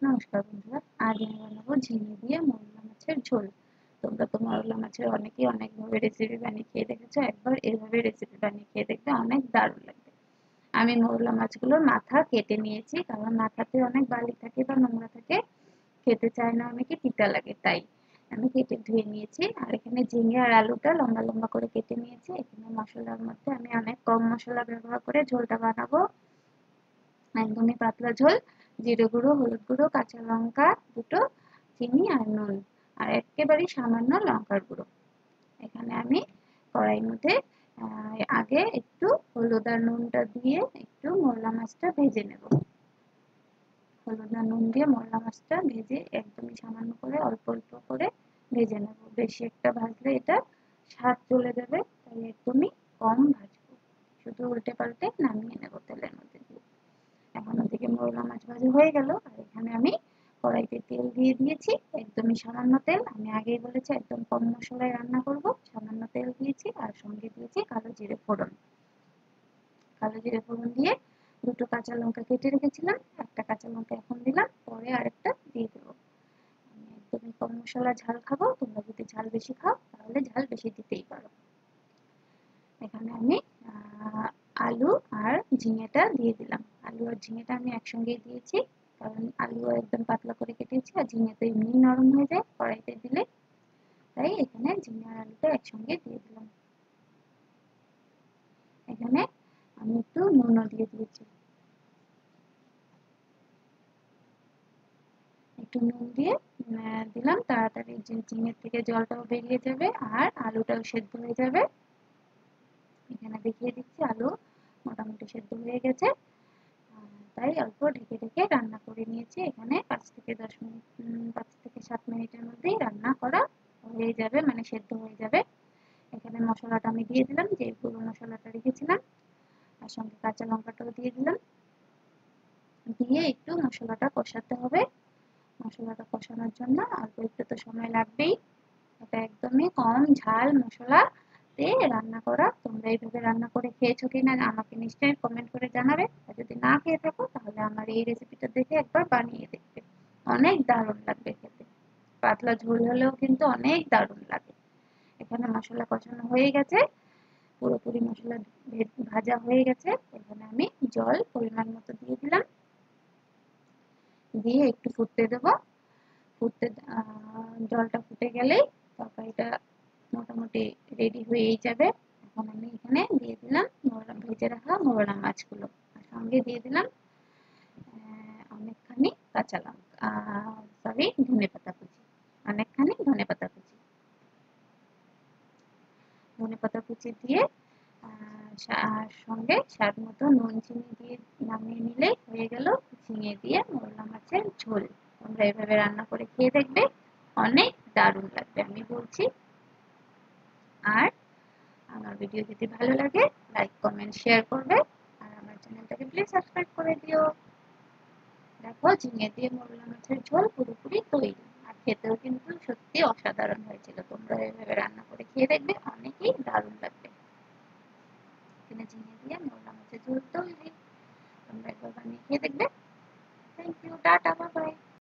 নমস্কার বন্ধুরা, আজ আমি বানাবো ঝিঙে দিয়ে মৌরলা মাছের ঝোল। তোমরা তো মৌরলা মাছের অনেকেই অনেকভাবে রেসিপি বানিয়ে খেয়ে দেখেছো, একবার এইভাবে রেসিপি বানিয়ে খেয়ে দেখবে, অনেক দারুণ লাগবে। আমি মৌরলা মাছগুলোর মাথা কেটে নিয়েছি, কারণ মাথাতে অনেক বালি থাকে বা নোংরা থাকে, খেতে চায় না অনেকে, তিতা লাগে, তাই আমি কেটে ধুয়ে নিয়েছি। আর এখানে ঝিঙে আর আলুটা লম্বা লম্বা করে কেটে নিয়েছি। এখানে মশলার মধ্যে আমি অনেক কম মশলা ব্যবহার করে ঝোলটা বানাবো, একদমই পাতলা ঝোল। জিরে গুঁড়ো, হলুদ গুঁড়ো, কাঁচা লঙ্কা দুটো, চিনি আর নুন, আর একেবারেই সামান্য লঙ্কার গুঁড়ো। এখানে আমি কড়াইয়ের মধ্যে আগে একটু হলুদ আর নুনটা দিয়ে একটু মৌরলা মাছটা ভেজে নেব। হলুদ আর নুন দিয়ে মৌরলা মাছটা ভেজে একদমই সামান্য করে অল্প অল্প করে ভেজে নেব। বেশি একটা ভাজলে এটা স্বাদ চলে যাবে, তাই একদমই কম ভাজবো। শুধু উল্টে পাল্টে নামিয়ে নেব তেলের মধ্যে দিয়ে। এখন ওদিকে মৌরলা মাছ ভাজা হয়ে গেল, আর এখানে আমি কড়াইতে তেল দিয়ে দিয়েছি, একদমই সামান্য তেল। আমি আগেই বলেছি একদম কম মশলায় রান্না করব। সামান্য তেল দিয়েছি আর সঙ্গে দিয়েছি কালো জিরে ফোড়ন। কালো জিরে ফোড়ন দিয়ে দুটো কাঁচা লঙ্কা কেটে রেখেছিলাম, একটা কাঁচা লঙ্কা এখন দিলাম, পরে আরেকটা দিয়ে দেবো। আমি একদমই কম মশলা ঝাল খাবো, তোমরা যদি ঝাল বেশি খাও তাহলে ঝাল বেশি দিতেই পারো। এখানে আমি আলু আর ঝিঙেটা দিয়ে দিলাম। আলু আর ঝিঙেটা আমি একসঙ্গেই দিয়েছি, কারণ আলু একদম পাতলা করে কেটেছি আর ঝিঙে তো এমনি নরম হয়ে যায় কড়াইতে দিলে, তাই এখানে ঝিঙে আর আলুটা একসঙ্গে দিয়ে দিলাম। এখানে আমি একটু নুনও দিয়ে দিয়েছি। একটু নুন দিয়ে দিলাম, তাড়াতাড়ি ঝিঙের থেকে জলটাও বেরিয়ে যাবে আর আলুটাও সেদ্ধ হয়ে যাবে। এখানে দেখিয়ে দিচ্ছি আলু মোটামুটি সেদ্ধ হয়ে গেছে, তাই অল্প ঢেকে ঢেকে রান্না করে নিয়েছি। এখানে 5 থেকে 7 মিনিটের মধ্যেই রান্না করা হয়ে যাবে, মানে সেদ্ধ হয়ে যাবে। এখানে মশলাটা আমি দিয়ে দিলাম, যে পুরো মশলাটা রেখেছিলাম, আর সঙ্গে কাঁচা লঙ্কাটাও দিয়ে দিলাম। দিয়ে একটু মশলাটা কষাতে হবে। মশলাটা কষানোর জন্য অল্প একটু তো সময় লাগবেই। এটা একদমই কম ঝাল মশলাতে রান্না করা। তোমরা এইভাবে রান্না করে খেয়েছো কিনা আমাকে নিশ্চয়ই কমেন্ট করে জানাবে, আর যদি না খেয়ে থাকো তাহলে আমার এই রেসিপিটা দেখে একবার বানিয়ে দেখবে, অনেক দারুণ লাগবে খেতে। পাতলা ঝোল হলেও কিন্তু অনেক দারুণ লাগে। এখানে মশলা কষানো হয়ে গেছে, পুরোপুরি মশলা ভাজা হয়ে গেছে। এখানে আমি জল পরিমাণ মতো দিয়ে দিলাম, দিয়ে একটু ফুটতে দেবো। ফুটতে জলটা ফুটে গেলেই তরকারিটা মোটামুটি রেডি হয়েই যাবে। এখন আমি এখানে দিয়ে দিলাম ভেজে রাখা মৌরলা মাছগুলো, আর সঙ্গে দিয়ে দিলাম অনেকখানি কাঁচা লঙ্কা, সরি, ধনেপাতা কুচি, অনেকখানি ধনেপাতা কুচি। ধনেপাতা কুচি দিয়ে সঙ্গে স্বাদ মতো নুন চিনি দিয়ে নামিয়ে নিলেই হয়ে গেল ঝিঙে দিয়ে মৌরলা মাছের ঝোল। তোমরা এভাবে রান্না করে খেয়ে দেখবে, অনেক দারুণ লাগবে আমি বলছি। আর আমার ভিডিও যদি ভালো লাগে লাইক কমেন্ট শেয়ার করবে, আর আমার চ্যানেলটাকে প্লিজ সাবস্ক্রাইব করে দিও। দেখো ঝিঙে দিয়ে মৌরলা মাছের ঝোল পুরোপুরি তৈরি, আর খেতেও কিন্তু সত্যি অসাধারণ হয়েছিল। তোমরা এভাবে রান্না করে খেয়ে দেখবে, অনেকই দারুণ লাগবে। এখানে ঝিঙে দিয়ে মৌরলা মাছের ঝোল তৈরি, তোমরা একবার বানিয়ে খেয়ে দেখবে। Thank you, tata, bye by.